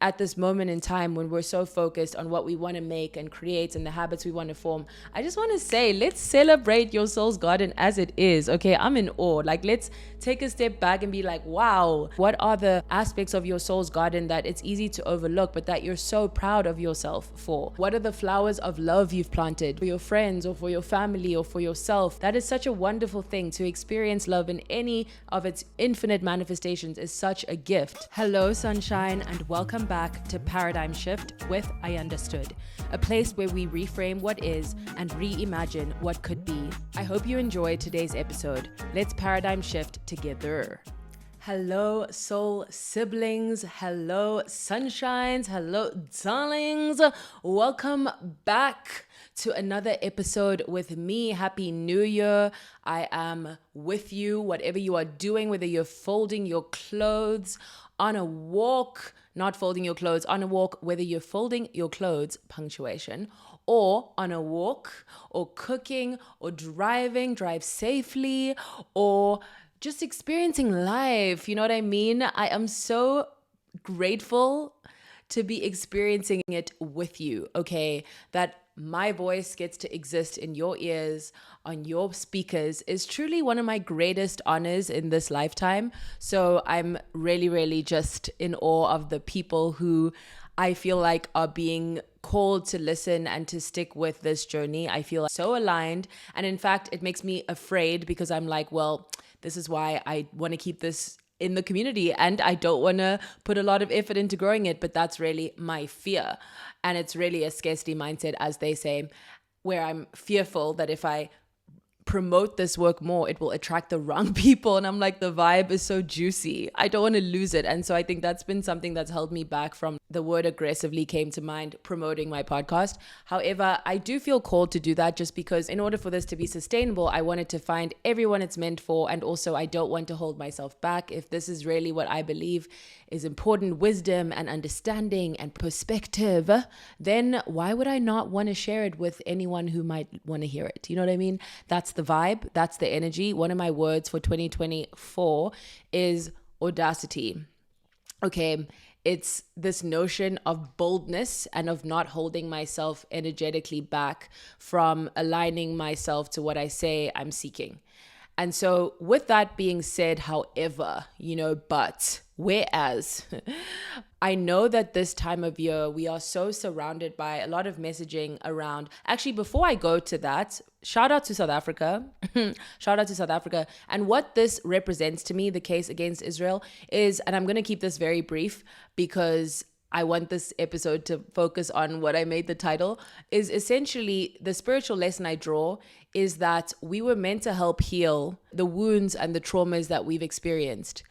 at this moment in time when we're so focused on what we want to make and create and the habits we want to form, I just want to say, let's celebrate your soul's garden as it is. Okay, I'm in awe. Like, let's take a step back and be like, wow, what are the aspects of your soul's garden that it's easy to overlook, but that you're so proud of yourself for? What are the flowers of love you've planted for your friends or for your family or for yourself? That is such a wonderful thing. To experience love in any of its infinite manifestations is such a gift. Hello, sunshine, and welcome back to Paradigm Shift with Ayandastood, a place where we reframe what is and reimagine what could be. I hope you enjoyed today's episode. Let's paradigm shift together. Hello, soul siblings. Hello, sunshines. Hello, darlings. Welcome back to another episode with me. Happy New Year. I am with you, whatever you are doing, whether you're folding your clothes, on a walk, not folding your clothes, on a walk, whether you're folding your clothes, punctuation, or on a walk, or cooking, or driving, drive safely, or just experiencing life. You know what I mean? I am so grateful to be experiencing it with you, okay? That my voice gets to exist in your ears, on your speakers, is truly one of my greatest honors in this lifetime. So I'm really just in awe of the people who I feel like are being called to listen and to stick with this journey. I feel so aligned. And in fact, it makes me afraid because I'm like, well, this is why I want to keep this in the community and I don't want to put a lot of effort into growing it, but that's really my fear. And it's really a scarcity mindset, as they say, where I'm fearful that if I promote this work more, it will attract the wrong people. And I'm like, the vibe is so juicy. I don't want to lose it. And so I think that's been something that's held me back from the word aggressively came to mind, promoting my podcast. However, I do feel called to do that just because in order for this to be sustainable, I wanted to find everyone it's meant for. And also I don't want to hold myself back. If this is really what I believe is important, wisdom and understanding and perspective, then why would I not want to share it with anyone who might want to hear it? You know what I mean? That's the vibe. That's the energy. One of my words for 2024 is audacity. Okay. It's this notion of boldness and of not holding myself energetically back from aligning myself to what I say I'm seeking. And so with that being said, however, but whereas I know that this time of year, we are so surrounded by a lot of messaging around, actually, before I go to that, shout out to South Africa. Shout out to South Africa. And what this represents to me, the case against Israel is, and I'm going to keep this very brief because I want this episode to focus on what I made the title, is essentially the spiritual lesson I draw is that we were meant to help heal the wounds and the traumas that we've experienced.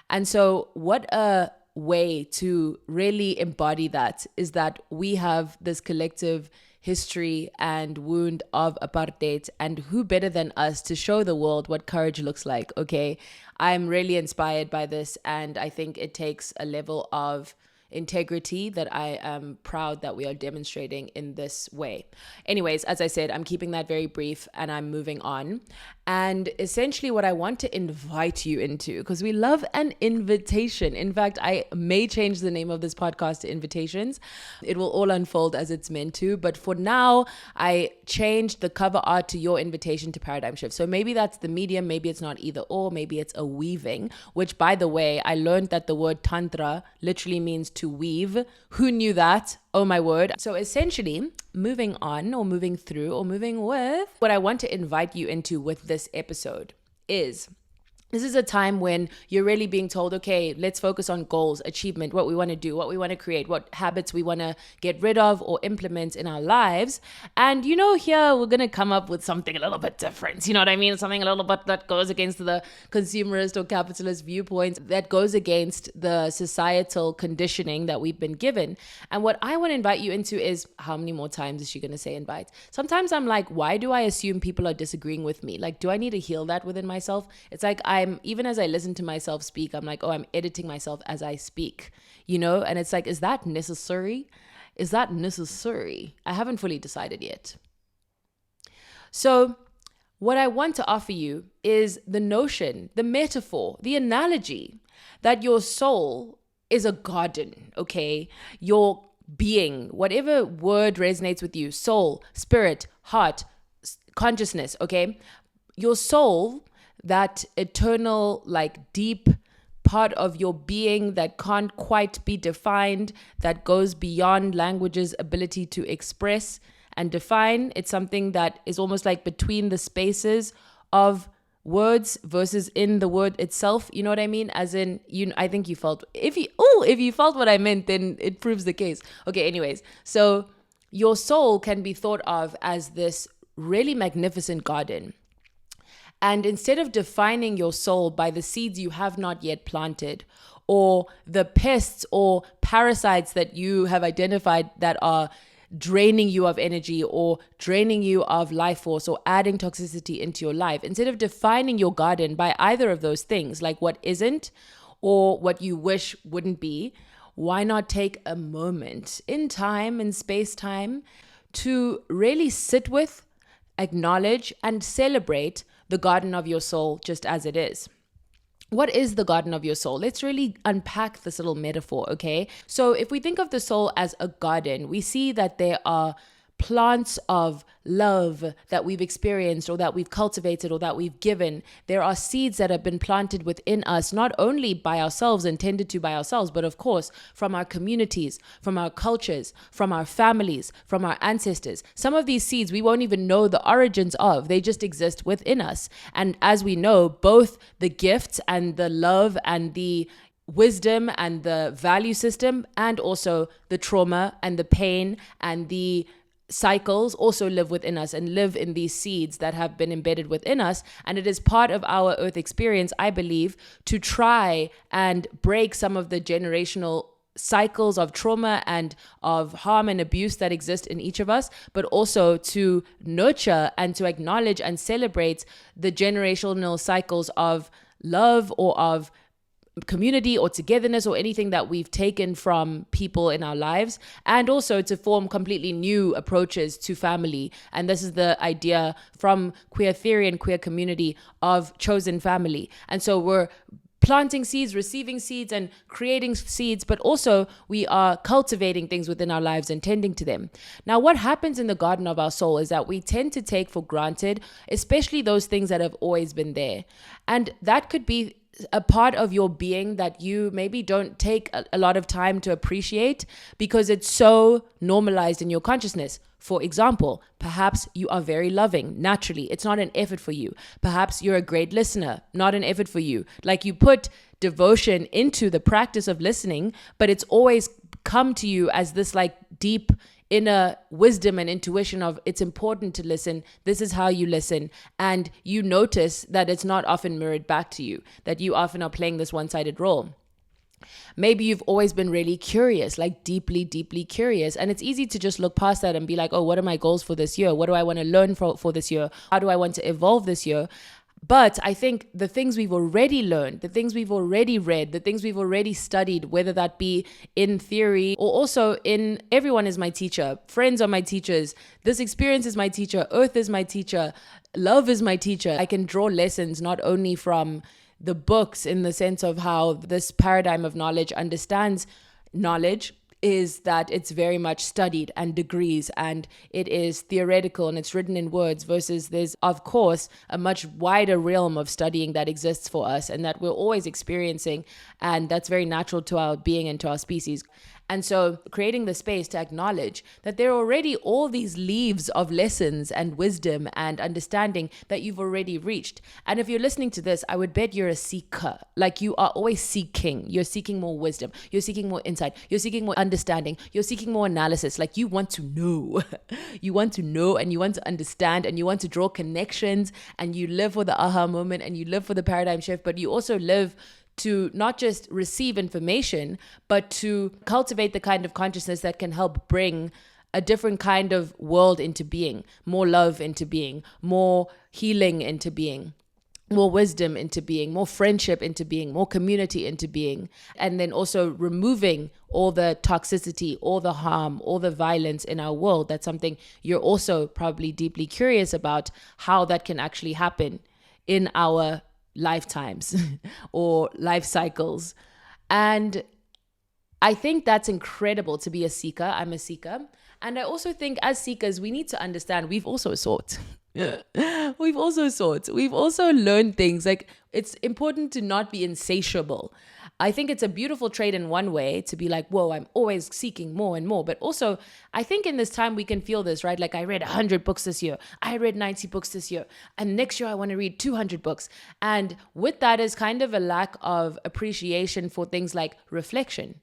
And so what a way to really embody that is that we have this collective history and wound of apartheid, and who better than us to show the world what courage looks like, okay? I'm really inspired by this, and I think it takes a level of integrity that I am proud that we are demonstrating in this way. Anyways, as I said, I'm keeping that very brief and I'm moving on. And essentially what I want to invite you into, because we love an invitation. In fact, I may change the name of this podcast to Invitations. It will all unfold as it's meant to. But for now, I changed the cover art to Your Invitation to Paradigm Shift. So maybe that's the medium. Maybe it's not either or. Maybe it's a weaving, which, by the way, I learned that the word tantra literally means to weave. Who knew that? Oh my word. So essentially, moving on or moving through or moving with, what I want to invite you into with this episode is, this is a time when you're really being told, okay, let's focus on goals, achievement, what we want to do, what we want to create, what habits we want to get rid of or implement in our lives. And here we're going to come up with something a little bit different. You know what I mean? Something a little bit that goes against the consumerist or capitalist viewpoints, that goes against the societal conditioning that we've been given. And what I want to invite you into is, how many more times is she going to say invite? Sometimes I'm like, why do I assume people are disagreeing with me? Like, do I need to heal that within myself? It's like even as I listen to myself speak, I'm like, oh, I'm editing myself as I speak, and it's like, is that necessary? Is that necessary? I haven't fully decided yet. So what I want to offer you is the notion, the metaphor, the analogy that your soul is a garden, okay? Your being, whatever word resonates with you, soul, spirit, heart, consciousness, okay? Your soul, that eternal, like deep part of your being that can't quite be defined, that goes beyond language's ability to express and define. It's something that is almost like between the spaces of words versus in the word itself. You know what I mean? As in, I think you felt, if you felt what I meant, then it proves the case. Okay, anyways. So your soul can be thought of as this really magnificent garden. And instead of defining your soul by the seeds you have not yet planted, or the pests or parasites that you have identified that are draining you of energy or draining you of life force or adding toxicity into your life, instead of defining your garden by either of those things, like what isn't or what you wish wouldn't be, why not take a moment in time and space time to really sit with, acknowledge, and celebrate the garden of your soul just as it is? What is the garden of your soul? Let's really unpack this little metaphor, okay? So if we think of the soul as a garden, we see that there are plants of love that we've experienced or that we've cultivated or that we've given. There are seeds that have been planted within us, not only by ourselves and tended to by ourselves, but of course from our communities, from our cultures, from our families, from our ancestors. Some of these seeds we won't even know the origins of. They just exist within us. And as we know, both the gifts and the love and the wisdom and the value system, and also the trauma and the pain and the cycles also live within us and live in these seeds that have been embedded within us. And it is part of our earth experience, I believe, to try and break some of the generational cycles of trauma and of harm and abuse that exist in each of us, but also to nurture and to acknowledge and celebrate the generational cycles of love or of community or togetherness or anything that we've taken from people in our lives, and also to form completely new approaches to family. And this is the idea from queer theory and queer community of chosen family. And so we're planting seeds, receiving seeds, and creating seeds, but also we are cultivating things within our lives and tending to them. Now, what happens in the garden of our soul is that we tend to take for granted, especially those things that have always been there. And that could be a part of your being that you maybe don't take a lot of time to appreciate because it's so normalized in your consciousness. For example, perhaps you are very loving naturally. It's not an effort for you. Perhaps you're a great listener, not an effort for you. Like you put devotion into the practice of listening, but it's always come to you as this like deep inner wisdom and intuition of it's important to listen. This is how you listen. And you notice that it's not often mirrored back to you, that you often are playing this one-sided role. Maybe you've always been really curious, like deeply, deeply curious. And it's easy to just look past that and be like, oh, what are my goals for this year? What do I want to learn for this year? How do I want to evolve this year? But I think the things we've already learned, the things we've already read, the things we've already studied, whether that be in theory or also in everyone is my teacher, friends are my teachers, this experience is my teacher, earth is my teacher, love is my teacher. I can draw lessons not only from the books in the sense of how this paradigm of knowledge understands knowledge, is that it's very much studied and degrees and it is theoretical and it's written in words, versus there's of course a much wider realm of studying that exists for us and that we're always experiencing, and that's very natural to our being and to our species. And so creating the space to acknowledge that there are already all these leaves of lessons and wisdom and understanding that you've already reached. And if you're listening to this, I would bet you're a seeker. Like you are always seeking. You're seeking more wisdom. You're seeking more insight. You're seeking more understanding. You're seeking more analysis. Like you want to know. You want to know and you want to understand and you want to draw connections and you live for the aha moment and you live for the paradigm shift, but you also live to not just receive information, but to cultivate the kind of consciousness that can help bring a different kind of world into being, more love into being, more healing into being, more wisdom into being, more friendship into being, more community into being, and then also removing all the toxicity, all the harm, all the violence in our world. That's something you're also probably deeply curious about, how that can actually happen in our lifetimes or life cycles. And I think that's incredible to be a seeker. I'm a seeker. And I also think as seekers, we need to understand we've also sought. We've also sought. We've also learned things. Like, it's important to not be insatiable. I think it's a beautiful trait in one way to be like, whoa, I'm always seeking more and more. But also, I think in this time we can feel this, right? Like, I read 100 books this year. I read 90 books this year. And next year I want to read 200 books. And with that is kind of a lack of appreciation for things like reflection,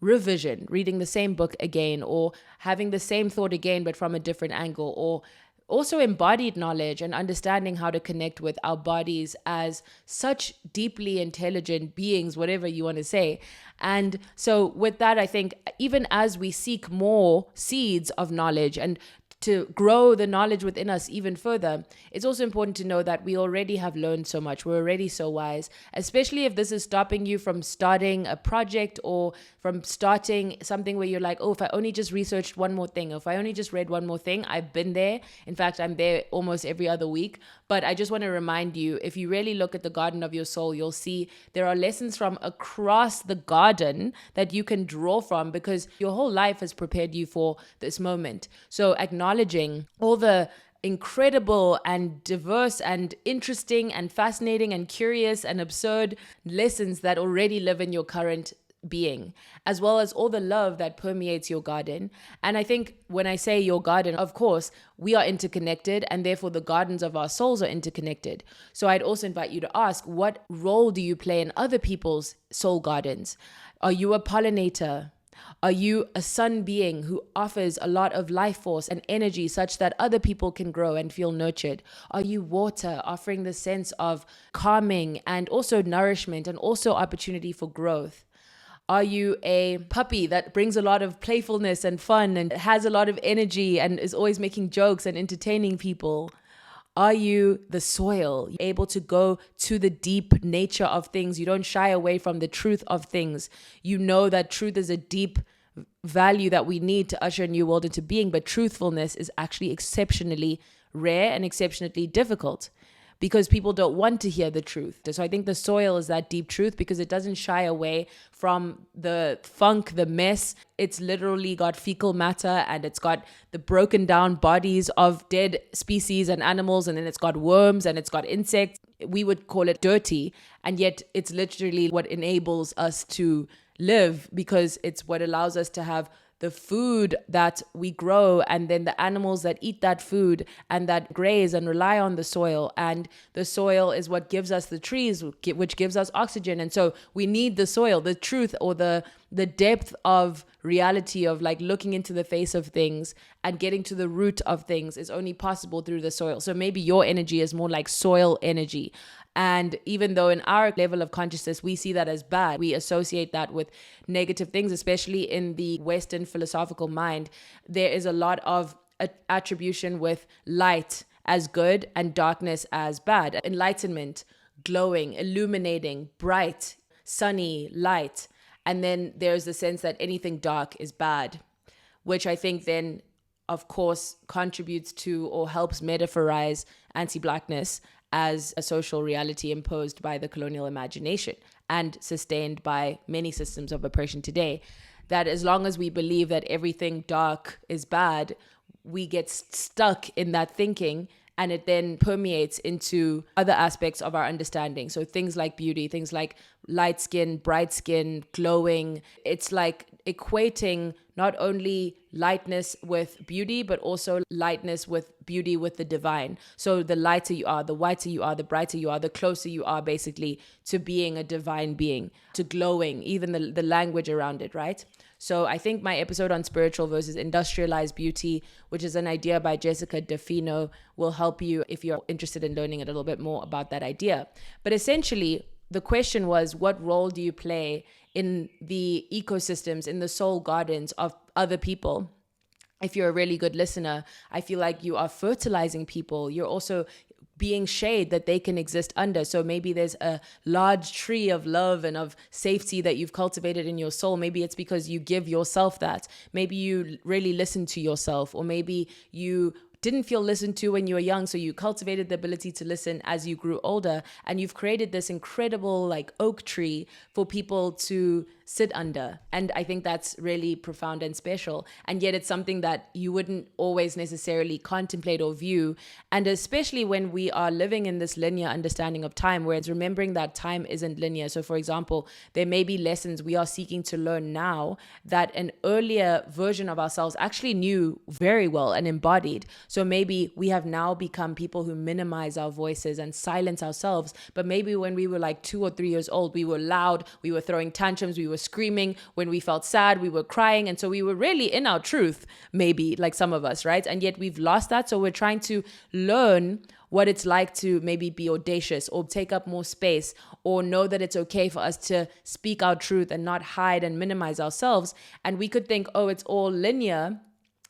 revision, reading the same book again, or having the same thought again, but from a different angle, or also embodied knowledge and understanding how to connect with our bodies as such deeply intelligent beings, whatever you want to say. And so with that, I think even as we seek more seeds of knowledge and to grow the knowledge within us even further, it's also important to know that we already have learned so much. We're already so wise, especially if this is stopping you from starting a project or from starting something where you're like, oh, if I only just researched one more thing, if I only just read one more thing. I've been there. In fact, I'm there almost every other week. But I just want to remind you, if you really look at the garden of your soul, you'll see there are lessons from across the garden that you can draw from, because your whole life has prepared you for this moment. So acknowledging all the incredible and diverse and interesting and fascinating and curious and absurd lessons that already live in your current being, as well as all the love that permeates your garden. And I think when I say your garden, of course, we are interconnected, and therefore the gardens of our souls are interconnected. So I'd also invite you to ask, what role do you play in other people's soul gardens? Are you a pollinator? Are you a sun being who offers a lot of life force and energy such that other people can grow and feel nurtured? Are you water, offering the sense of calming and also nourishment and also opportunity for growth? Are you a puppy that brings a lot of playfulness and fun and has a lot of energy and is always making jokes and entertaining people? Are you the soil, able to go to the deep nature of things? You don't shy away from the truth of things. You know that truth is a deep value that we need to usher a new world into being, but truthfulness is actually exceptionally rare and exceptionally difficult, because people don't want to hear the truth. So I think the soil is that deep truth because it doesn't shy away from the funk, the mess. It's literally got fecal matter, and it's got the broken down bodies of dead species and animals, and then it's got worms and it's got insects. We would call it dirty, and yet it's literally what enables us to live, because it's what allows us to have the food that we grow, and then the animals that eat that food and that graze and rely on the soil. And the soil is what gives us the trees, which gives us oxygen. And so we need the soil, the truth, or the depth of reality of like looking into the face of things and getting to the root of things is only possible through the soil. So maybe your energy is more like soil energy. And even though in our level of consciousness, we see that as bad, we associate that with negative things, especially in the Western philosophical mind, there is a lot of attribution with light as good and darkness as bad. Enlightenment, glowing, illuminating, bright, sunny, light. And then there's the sense that anything dark is bad, which I think then, of course, contributes to or helps metaphorize anti-Blackness as a social reality imposed by the colonial imagination and sustained by many systems of oppression today. That as long as we believe that everything dark is bad, we get stuck in that thinking, and it then permeates into other aspects of our understanding. So things like beauty, things like light skin, bright skin, glowing. It's like equating not only lightness with beauty, but also lightness with beauty with the divine. So the lighter you are, the whiter you are, the brighter you are, the closer you are basically to being a divine being, to glowing, even the language around it, right? So I think my episode on spiritual versus industrialized beauty, which is an idea by Jessica DeFino, will help you if you're interested in learning a little bit more about that idea. But essentially, the question was, what role do you play in the ecosystems, in the soul gardens of other people? If you're a really good listener, I feel like you are fertilizing people. You're also being shade that they can exist under. So maybe there's a large tree of love and of safety that you've cultivated in your soul. Maybe it's because you give yourself that. Maybe you really listen to yourself, or maybe you didn't feel listened to when you were young, so you cultivated the ability to listen as you grew older, and you've created this incredible like oak tree for people to sit under. And I think that's really profound and special. And yet it's something that you wouldn't always necessarily contemplate or view. And especially when we are living in this linear understanding of time, where it's remembering that time isn't linear. So for example, there may be lessons we are seeking to learn now that an earlier version of ourselves actually knew very well and embodied. So maybe we have now become people who minimize our voices and silence ourselves. But maybe when we were like 2 or 3 years old, we were loud, we were throwing tantrums, we were screaming. When we felt sad, we were crying. And so we were really in our truth, maybe, like some of us, right? And yet we've lost that. So we're trying to learn what it's like to maybe be audacious or take up more space, or know that it's okay for us to speak our truth and not hide and minimize ourselves. And we could think, oh, it's all linear.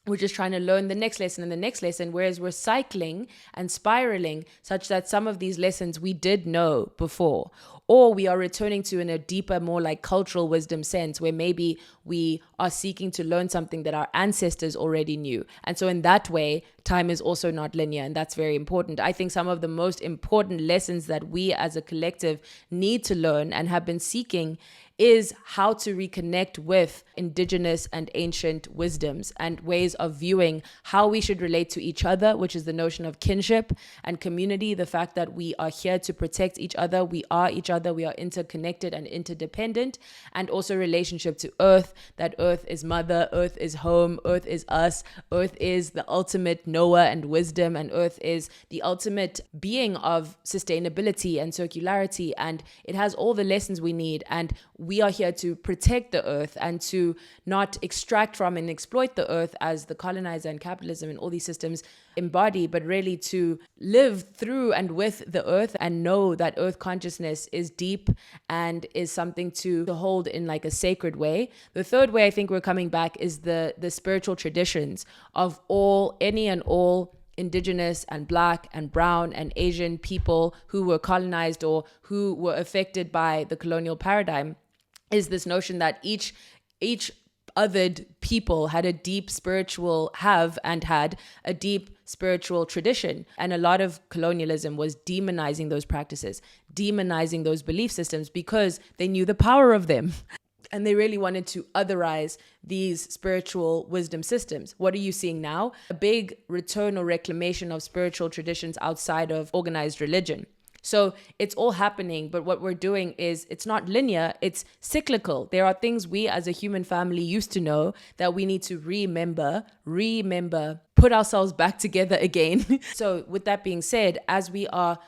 We're just trying to learn the next lesson and the next lesson, whereas we're cycling and spiraling such that some of these lessons we did know before, or we are returning to in a deeper, more like cultural wisdom sense, where maybe we are seeking to learn something that our ancestors already knew. And so in that way, time is also not linear, and that's very important. I think some of the most important lessons that we as a collective need to learn and have been seeking is how to reconnect with indigenous and ancient wisdoms and ways of viewing how we should relate to each other, which is the notion of kinship and community, the fact that we are here to protect each other, we are each other, we are interconnected and interdependent, and also relationship to earth, that earth is mother, earth is home, earth is us, earth is the ultimate knower and wisdom, and earth is the ultimate being of sustainability and circularity, and it has all the lessons we need. And we are here to protect the earth and to not extract from and exploit the earth as the colonizer and capitalism and all these systems embody, but really to live through and with the earth and know that earth consciousness is deep and is something to hold in like a sacred way. The third way I think we're coming back is the spiritual traditions of any and all indigenous and black and brown and Asian people who were colonized or who were affected by the colonial paradigm, is this notion that each othered people had a deep spiritual tradition. And a lot of colonialism was demonizing those practices, demonizing those belief systems, because they knew the power of them. And they really wanted to otherize these spiritual wisdom systems. What are you seeing now? A big return or reclamation of spiritual traditions outside of organized religion. So it's all happening, but what we're doing is it's not linear, it's cyclical. There are things we as a human family used to know that we need to remember, put ourselves back together again. So with that being said, as we are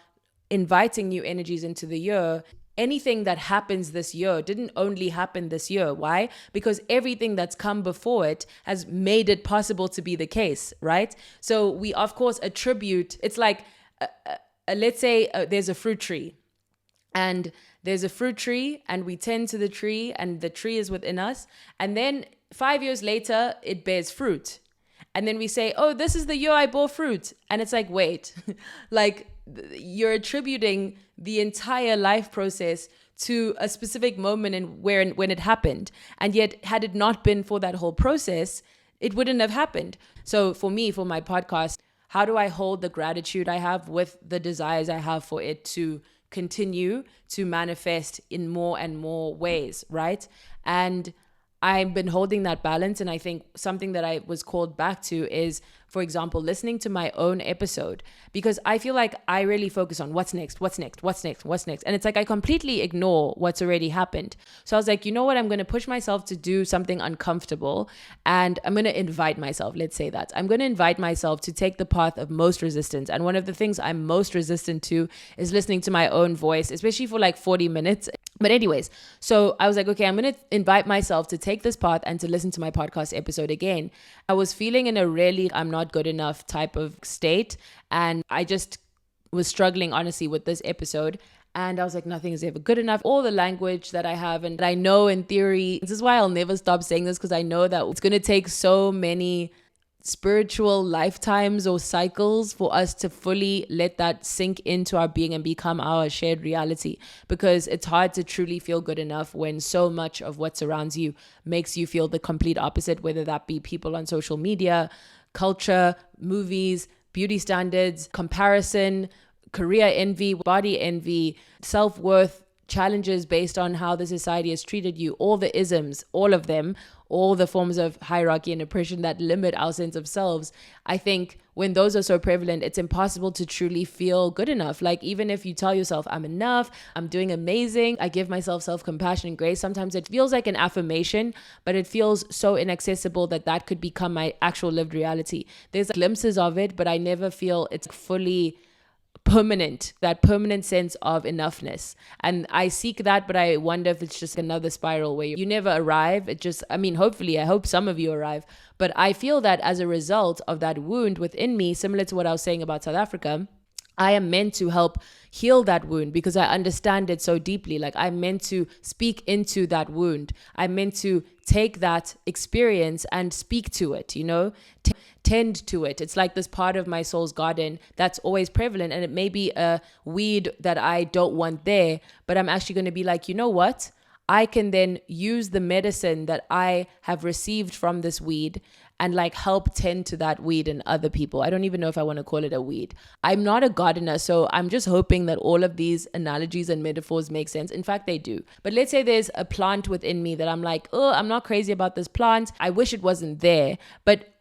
inviting new energies into the year, anything that happens this year didn't only happen this year. Why? Because everything that's come before it has made it possible to be the case, right? So we, of course, attribute, it's like, let's say there's a fruit tree, and we tend to the tree, and the tree is within us. And then 5 years later, it bears fruit. And then we say, oh, this is the year I bore fruit. And it's like, wait, like you're attributing the entire life process to a specific moment when it happened. And yet, had it not been for that whole process, it wouldn't have happened. So for me, for my podcast, how do I hold the gratitude I have with the desires I have for it to continue to manifest in more and more ways, right? And I've been holding that balance. And I think something that I was called back to is, for example, listening to my own episode, because I feel like I really focus on what's next. And it's like I completely ignore what's already happened. So I was like, you know what? I'm going to push myself to do something uncomfortable, and I'm going to invite myself. Let's say that. I'm going to invite myself to take the path of most resistance. And one of the things I'm most resistant to is listening to my own voice, especially for like 40 minutes. But anyways, so I was like, okay, I'm going to invite myself to take this path and to listen to my podcast episode again. I was feeling in a really, I'm not good enough type of state. And I just was struggling, honestly, with this episode. And I was like, nothing is ever good enough. All the language that I have, and I know in theory, this is why I'll never stop saying this, because I know that it's going to take so many spiritual lifetimes or cycles for us to fully let that sink into our being and become our shared reality, because it's hard to truly feel good enough when so much of what surrounds you makes you feel the complete opposite, whether that be people on social media, culture, movies, beauty standards, comparison, career envy, body envy, self-worth challenges based on how the society has treated you, all the isms, all of them, all the forms of hierarchy and oppression that limit our sense of selves, I think when those are so prevalent, it's impossible to truly feel good enough. Like, even if you tell yourself, I'm enough, I'm doing amazing, I give myself self-compassion and grace, sometimes it feels like an affirmation, but it feels so inaccessible that could become my actual lived reality. There's glimpses of it, but I never feel it's fully permanent, that permanent sense of enoughness. And I seek that, but I wonder if it's just another spiral where you never arrive. It just, I mean, hopefully, I hope some of you arrive. But I feel that as a result of that wound within me, similar to what I was saying about South Africa, I am meant to help heal that wound because I understand it so deeply. Like, I'm meant to speak into that wound. I'm meant to take that experience and speak to it, tend to it. It's like this part of my soul's garden that's always prevalent, and it may be a weed that I don't want there, but I'm actually going to be like, you know what? I can then use the medicine that I have received from this weed and like help tend to that weed in other people. I don't even know if I want to call it a weed. I'm not a gardener, so I'm just hoping that all of these analogies and metaphors make sense. In fact, they do. But let's say there's a plant within me that I'm like, oh, I'm not crazy about this plant. I wish it wasn't there. But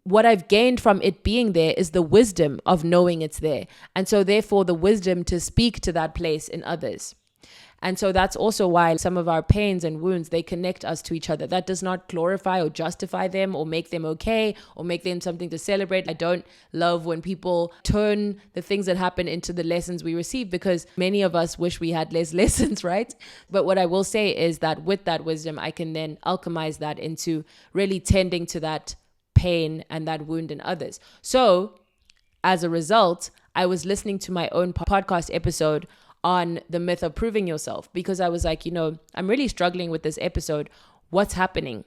what I've gained from it being there is the wisdom of knowing it's there. And so therefore the wisdom to speak to that place in others. And so that's also why some of our pains and wounds, they connect us to each other. That does not glorify or justify them or make them okay or make them something to celebrate. I don't love when people turn the things that happen into the lessons we receive, because many of us wish we had less lessons, right? But what I will say is that with that wisdom, I can then alchemize that into really tending to that pain and that wound in others. So as a result, I was listening to my own podcast episode on the myth of proving yourself, because I was like, I'm really struggling with this episode. What's happening?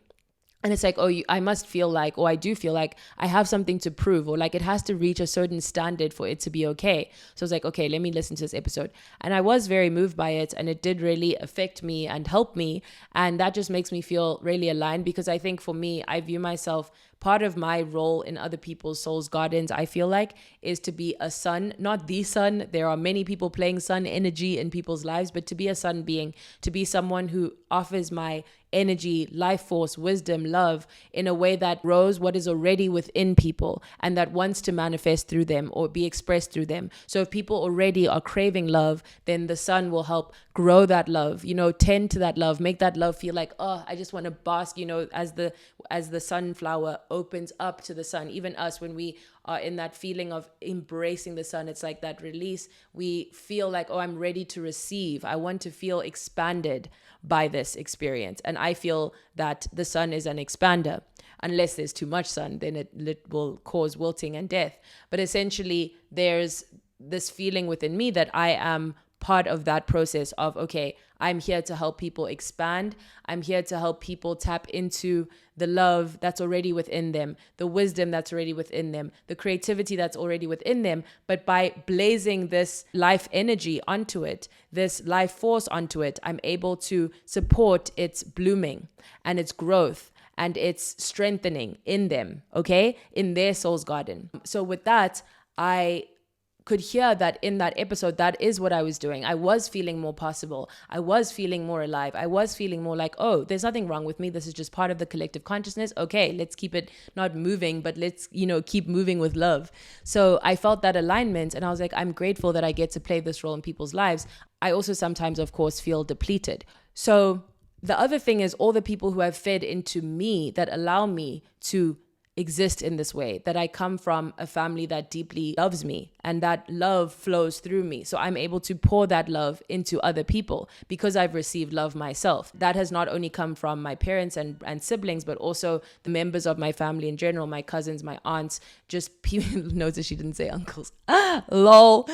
And it's like, I must feel like, or I do feel like I have something to prove, or like it has to reach a certain standard for it to be okay. So I was like, okay, let me listen to this episode. And I was very moved by it, and it did really affect me and help me. And that just makes me feel really aligned, because I think for me, I view myself, part of my role in other people's souls' gardens, I feel like, is to be a sun, not the sun. There are many people playing sun energy in people's lives, but to be a sun being, to be someone who offers my energy, life force, wisdom, love in a way that grows what is already within people and that wants to manifest through them or be expressed through them. So if people already are craving love, then the sun will help grow that love, tend to that love, make that love feel like, I just want to bask, as the sunflower opens up to the sun. Even us, when we are in that feeling of embracing the sun, it's like that release. We feel like, I'm ready to receive. I want to feel expanded by this experience. And I feel that the sun is an expander. Unless there's too much sun, then it will cause wilting and death. But essentially, there's this feeling within me that I am part of that process of, okay, I'm here to help people expand. I'm here to help people tap into the love that's already within them, the wisdom that's already within them, the creativity that's already within them. But by blazing this life energy onto it, this life force onto it, I'm able to support its blooming and its growth and its strengthening in them, okay, in their soul's garden. So with that, I could hear that in that episode, that is what I was doing. I was feeling more possible. I was feeling more alive. I was feeling more like, there's nothing wrong with me. This is just part of the collective consciousness. Okay, let's keep it not moving, but let's, keep moving with love. So I felt that alignment, and I was like, I'm grateful that I get to play this role in people's lives. I also sometimes, of course, feel depleted. So the other thing is all the people who have fed into me that allow me to exist in this way, that I come from a family that deeply loves me and that love flows through me. So I'm able to pour that love into other people because I've received love myself. That has not only come from my parents and siblings, but also the members of my family in general, my cousins, my aunts, just people. Notice she didn't say uncles. Lol.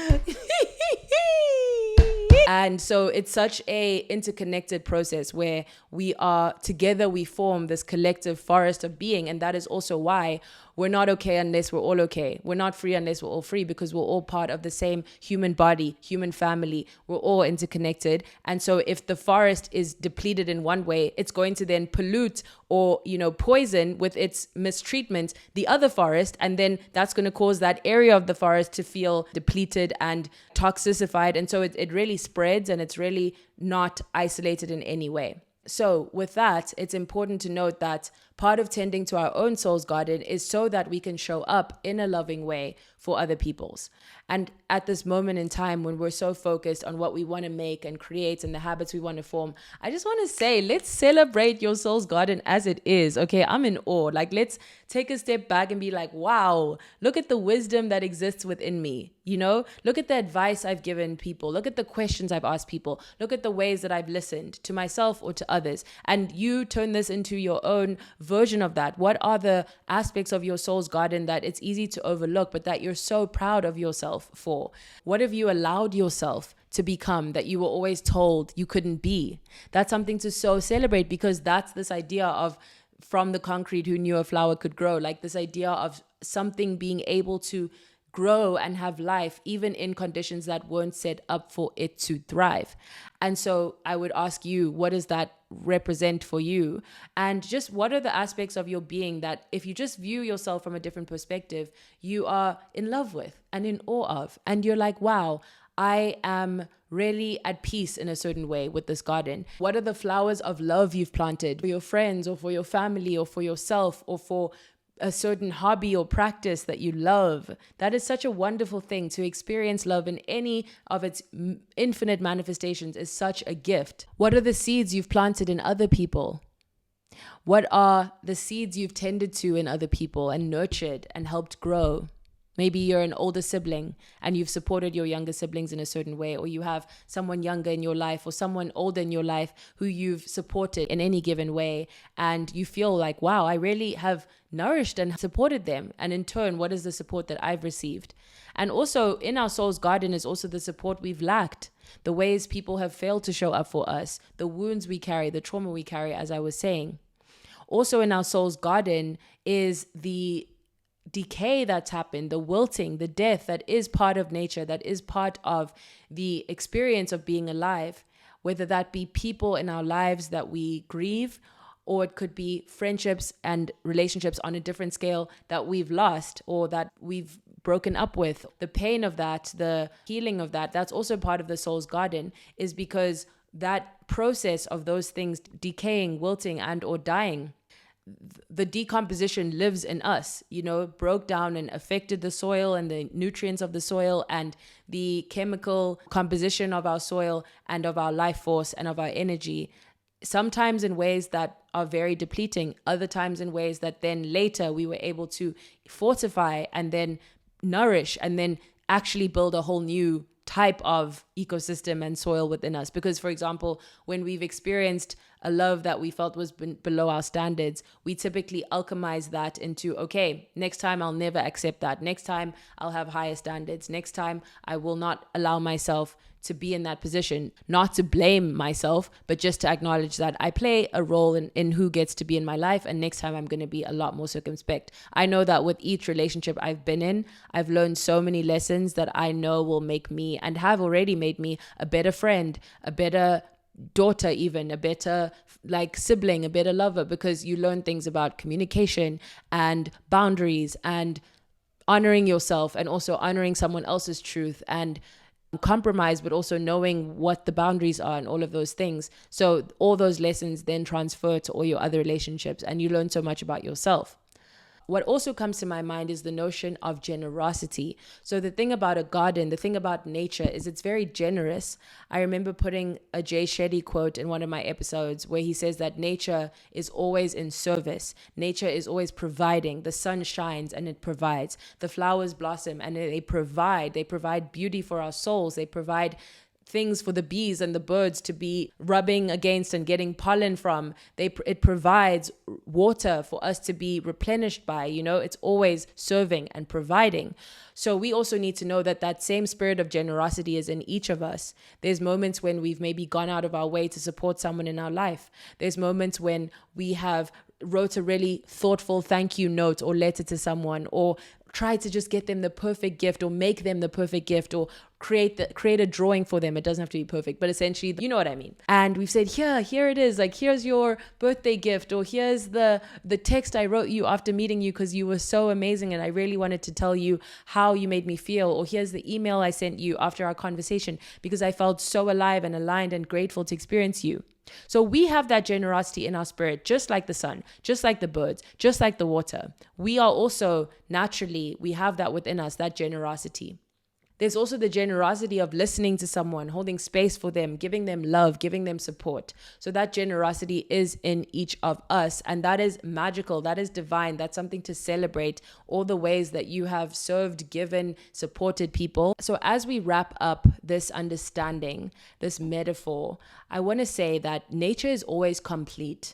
And so it's such a interconnected process where we are together, we form this collective forest of being. And that is also why we're not okay unless we're all okay. We're not free unless we're all free, because we're all part of the same human body, human family. We're all interconnected. And so if the forest is depleted in one way, it's going to then pollute or, poison with its mistreatment the other forest. And then that's going to cause that area of the forest to feel depleted and toxicified. And so it really spreads spreads and it's really not isolated in any way. So with that, it's important to note that part of tending to our own soul's garden is so that we can show up in a loving way for other people's. And at this moment in time when we're so focused on what we want to make and create and the habits we want to form, I just want to say, let's celebrate your soul's garden as it is. Okay, I'm in awe. Like, let's take a step back and be like, wow, look at the wisdom that exists within me. You know, look at the advice I've given people. Look at the questions I've asked people. Look at the ways that I've listened to myself or to others. And you turn this into your own version of that. What are the aspects of your soul's garden that it's easy to overlook, but that you're so proud of yourself for? What have you allowed yourself to become that you were always told you couldn't be? That's something to so celebrate, because that's this idea of from the concrete who knew a flower could grow, like this idea of something being able to grow and have life even in conditions that weren't set up for it to thrive. And so I would ask you, what does that represent for you? And just what are the aspects of your being that if you just view yourself from a different perspective, you are in love with and in awe of, and you're like, wow, I am really at peace in a certain way with this garden. What are the flowers of love you've planted for your friends or for your family or for yourself or for a certain hobby or practice that you love? That is such a wonderful thing. To experience love in any of its infinite manifestations is such a gift. What are the seeds you've planted in other people? What are the seeds you've tended to in other people and nurtured and helped grow? Maybe you're an older sibling and you've supported your younger siblings in a certain way, or you have someone younger in your life or someone older in your life who you've supported in any given way. And you feel like, wow, I really have nourished and supported them. And in turn, what is the support that I've received? And also in our soul's garden is also the support we've lacked, the ways people have failed to show up for us, the wounds we carry, the trauma we carry, as I was saying. Also in our soul's garden is the decay that's happened, the wilting, the death that is part of nature, that is part of the experience of being alive, whether that be people in our lives that we grieve, or it could be friendships and relationships on a different scale that we've lost or that we've broken up with. The pain of that, the healing of that, that's also part of the soul's garden, is because that process of those things decaying, wilting, and or dying, the decomposition lives in us, broke down and affected the soil and the nutrients of the soil and the chemical composition of our soil and of our life force and of our energy, sometimes in ways that are very depleting, other times in ways that then later we were able to fortify and then nourish and then actually build a whole new type of ecosystem and soil within us. Because, for example, when we've experienced a love that we felt was below our standards, we typically alchemize that into, okay, next time I'll never accept that. Next time I'll have higher standards. Next time I will not allow myself to be in that position, not to blame myself, but just to acknowledge that I play a role in who gets to be in my life. And next time I'm going to be a lot more circumspect. I know that with each relationship I've been in, I've learned so many lessons that I know will make me and have already made me a better friend, a better daughter, even a better sibling, a better lover, because you learn things about communication and boundaries and honoring yourself and also honoring someone else's truth and compromise, but also knowing what the boundaries are and all of those things. So all those lessons then transfer to all your other relationships and you learn so much about yourself. What also comes to my mind is the notion of generosity. So the thing about a garden, the thing about nature is it's very generous. I remember putting a Jay Shetty quote in one of my episodes where he says that nature is always in service. Nature is always providing. The sun shines and it provides. The flowers blossom and they provide. They provide beauty for our souls. They provide things for the bees and the birds to be rubbing against and getting pollen from. It provides water for us to be replenished by. It's always serving and providing. So we also need to know that same spirit of generosity is in each of us. There's moments when we've maybe gone out of our way to support someone in our life. There's moments when we have wrote a really thoughtful thank you note or letter to someone, or try to just get them the perfect gift or make them the perfect gift or create a drawing for them. It doesn't have to be perfect, but essentially, you know what I mean. And we've said, here it is. Like, here's your birthday gift, or here's the text I wrote you after meeting you because you were so amazing and I really wanted to tell you how you made me feel. Or here's the email I sent you after our conversation because I felt so alive and aligned and grateful to experience you. So we have that generosity in our spirit, just like the sun, just like the birds, just like the water. We are also naturally, we have that within us, that generosity. There's also the generosity of listening to someone, holding space for them, giving them love, giving them support. So that generosity is in each of us. And that is magical. That is divine. That's something to celebrate, all the ways that you have served, given, supported people. So as we wrap up this understanding, this metaphor, I want to say that nature is always complete.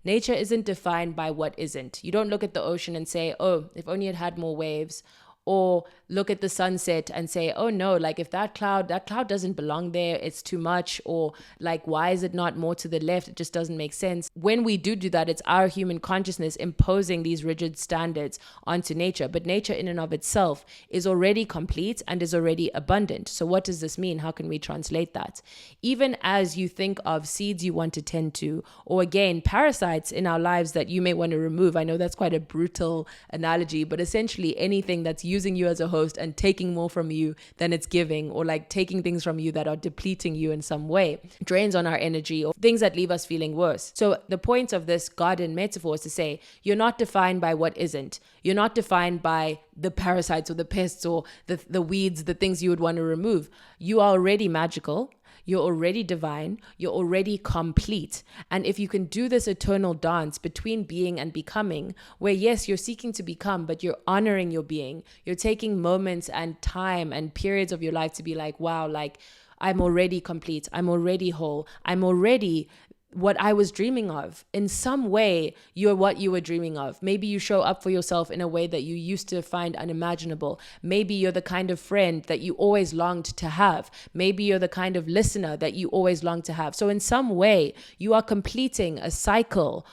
Nature isn't defined by what isn't. You don't look at the ocean and say, oh, if only it had more waves. Or look at the sunset and say, oh no, like if that cloud doesn't belong there, it's too much. Or like, why is it not more to the left? It just doesn't make sense. When we do that, it's our human consciousness imposing these rigid standards onto nature. But nature in and of itself is already complete and is already abundant. So what does this mean? How can we translate that? Even as you think of seeds you want to tend to, or again, parasites in our lives that you may want to remove. I know that's quite a brutal analogy, but essentially anything that's using you as a host and taking more from you than it's giving, or like taking things from you that are depleting you in some way, drains on our energy, or things that leave us feeling worse. So the point of this garden metaphor is to say, you're not defined by what isn't. You're not defined by the parasites or the pests or the weeds, the things you would want to remove. You are already magical. You're already divine. You're already complete. And if you can do this eternal dance between being and becoming, where yes, you're seeking to become, but you're honoring your being, you're taking moments and time and periods of your life to be like, wow, like I'm already complete. I'm already whole. I'm already what I was dreaming of. In some way, you're what you were dreaming of. Maybe you show up for yourself in a way that you used to find unimaginable. Maybe you're the kind of friend that you always longed to have. Maybe you're the kind of listener that you always longed to have. So in some way, you are completing a cycle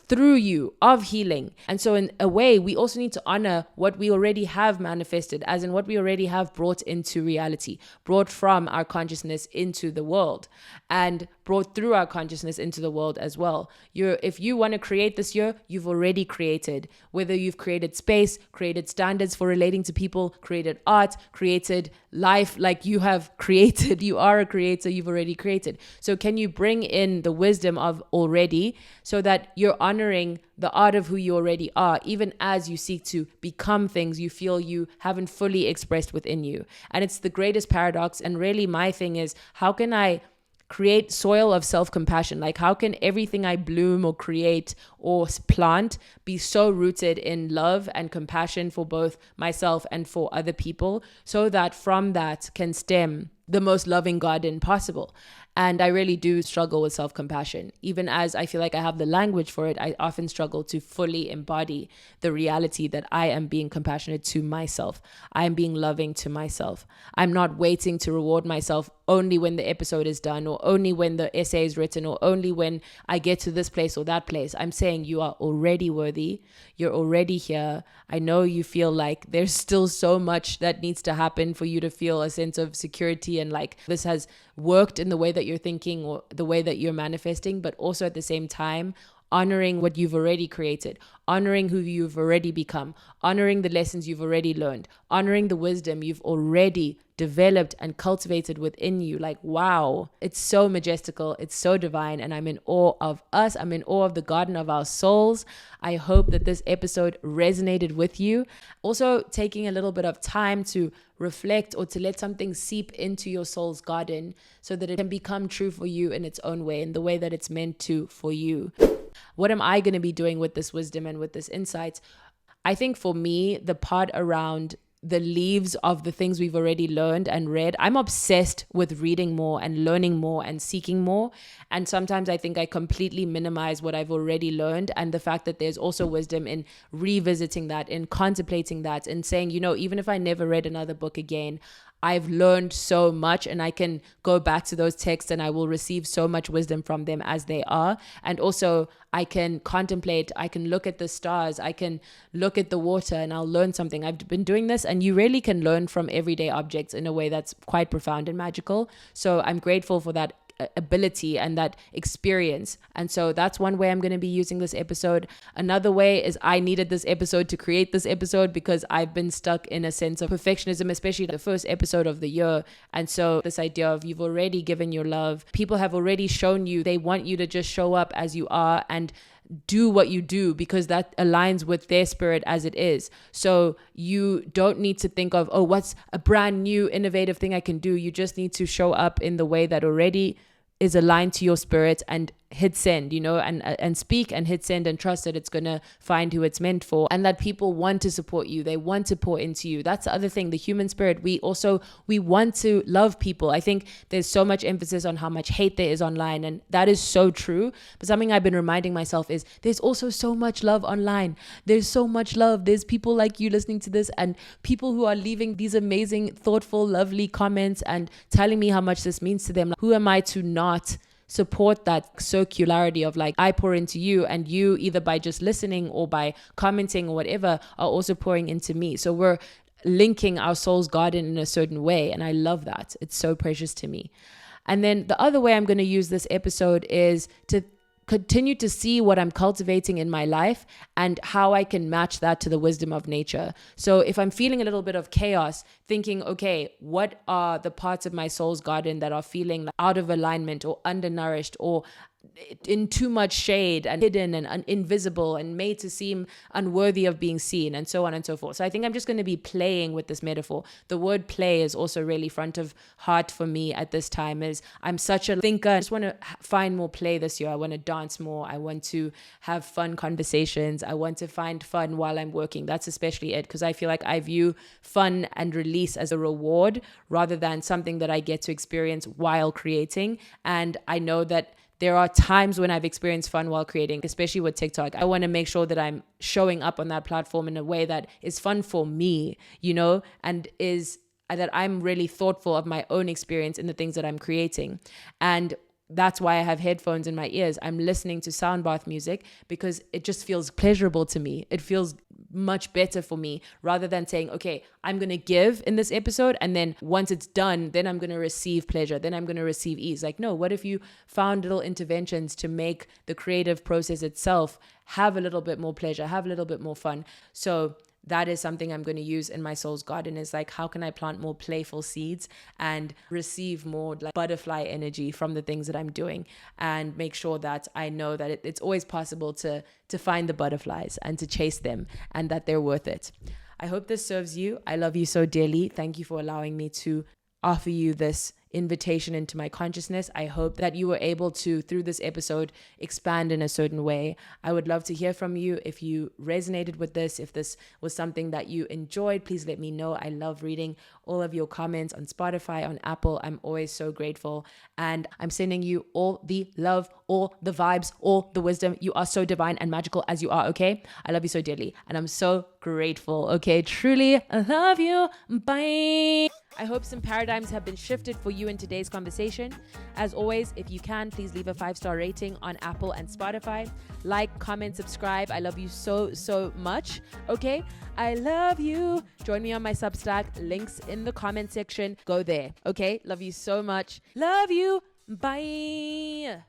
through you of healing. And so in a way, we also need to honor what we already have manifested, as in what we already have brought into reality, brought from our consciousness into the world, and brought through our consciousness into the world as well. If you want to create this year, you've already created. Whether you've created space, created standards for relating to people, created art, created life, like you have created. You are a creator, you've already created. So can you bring in the wisdom of already so that you're honoring the art of who you already are, even as you seek to become things you feel you haven't fully expressed within you. And it's the greatest paradox. And really my thing is, how can I create soil of self-compassion? Like, how can everything I bloom or create or plant be so rooted in love and compassion for both myself and for other people, so that from that can stem the most loving garden possible? And I really do struggle with self-compassion. Even as I feel like I have the language for it, I often struggle to fully embody the reality that I am being compassionate to myself. I am being loving to myself. I'm not waiting to reward myself only when the episode is done, or only when the essay is written, or only when I get to this place or that place. I'm saying you are already worthy. You're already here. I know you feel like there's still so much that needs to happen for you to feel a sense of security and like this has worked in the way that you're thinking or the way that you're manifesting, but also at the same time, honoring what you've already created, honoring who you've already become, honoring the lessons you've already learned, honoring the wisdom you've already developed and cultivated within you. Like, wow, it's so majestical. It's so divine. And I'm in awe of us. I'm in awe of the garden of our souls. I hope that this episode resonated with you. Also, taking a little bit of time to reflect or to let something seep into your soul's garden so that it can become true for you in its own way, in the way that it's meant to for you. What am I going to be doing with this wisdom and with this insight? I think for me, the part around the leaves of the things we've already learned and read, I'm obsessed with reading more and learning more and seeking more. And sometimes I think I completely minimize what I've already learned, and the fact that there's also wisdom in revisiting that, in contemplating that, and saying, you know, even if I never read another book again, I've learned so much, and I can go back to those texts and I will receive so much wisdom from them as they are. And also I can contemplate, I can look at the stars, I can look at the water, and I'll learn something. I've been doing this, and you really can learn from everyday objects in a way that's quite profound and magical. So I'm grateful for that ability and that experience. And so that's one way I'm going to be using this episode. Another way is I needed this episode to create this episode because I've been stuck in a sense of perfectionism, especially the first episode of the year. And so this idea of you've already given your love, people have already shown you, they want you to just show up as you are and do what you do because that aligns with their spirit as it is. So you don't need to think of, oh, what's a brand new innovative thing I can do? You just need to show up in the way that already is aligned to your spirit and hit send, and speak and hit send and trust that it's going to find who it's meant for, and that people want to support you. They want to pour into you. That's the other thing, the human spirit. We want to love people. I think there's so much emphasis on how much hate there is online, and that is so true. But something I've been reminding myself is there's also so much love online. There's so much love. There's people like you listening to this, and people who are leaving these amazing, thoughtful, lovely comments and telling me how much this means to them. Who am I to not support that circularity of like, I pour into you, and you, either by just listening or by commenting or whatever, are also pouring into me. So we're linking our soul's garden in a certain way. And I love that. It's so precious to me. And then the other way I'm going to use this episode is to continue to see what I'm cultivating in my life and how I can match that to the wisdom of nature. So if I'm feeling a little bit of chaos, thinking, okay, what are the parts of my soul's garden that are feeling like out of alignment or undernourished or in too much shade and hidden and invisible and made to seem unworthy of being seen, and so on and so forth. So I think I'm just going to be playing with this metaphor. The word play is also really front of heart for me at this time, as I'm such a thinker. I just want to find more play this year. I want to dance more. I want to have fun conversations. I want to find fun while I'm working. That's especially it, because I feel like I view fun and release as a reward rather than something that I get to experience while creating. And I know that there are times when I've experienced fun while creating, especially with TikTok. I want to make sure that I'm showing up on that platform in a way that is fun for me, and is that I'm really thoughtful of my own experience in the things that I'm creating. And that's why I have headphones in my ears. I'm listening to sound bath music because it just feels pleasurable to me. It feels much better for me, rather than saying, okay, I'm going to give in this episode, and then once it's done, then I'm going to receive pleasure, then I'm going to receive ease. Like, no, what if you found little interventions to make the creative process itself have a little bit more pleasure, have a little bit more fun? So that is something I'm going to use in my soul's garden, is like, how can I plant more playful seeds and receive more like butterfly energy from the things that I'm doing, and make sure that I know that it's always possible to find the butterflies and to chase them, and that they're worth it. I hope this serves you. I love you so dearly. Thank you for allowing me to offer you this invitation into my consciousness. I hope that you were able to, through this episode, expand in a certain way. I would love to hear from you. If you resonated with this, if this was something that you enjoyed, please let me know. I love reading all of your comments on Spotify, on Apple. I'm always so grateful. And I'm sending you all the love, all the vibes, all the wisdom. You are so divine and magical as you are, okay? I love you so dearly. And I'm so grateful, okay? Truly, I love you. Bye. I hope some paradigms have been shifted for you in today's conversation. As always, if you can, please leave a 5-star rating on Apple and Spotify. Like, comment, subscribe. I love you so, so much. Okay? I love you. Join me on my Substack. Links in the comment section. Go there. Okay? Love you so much. Love you. Bye.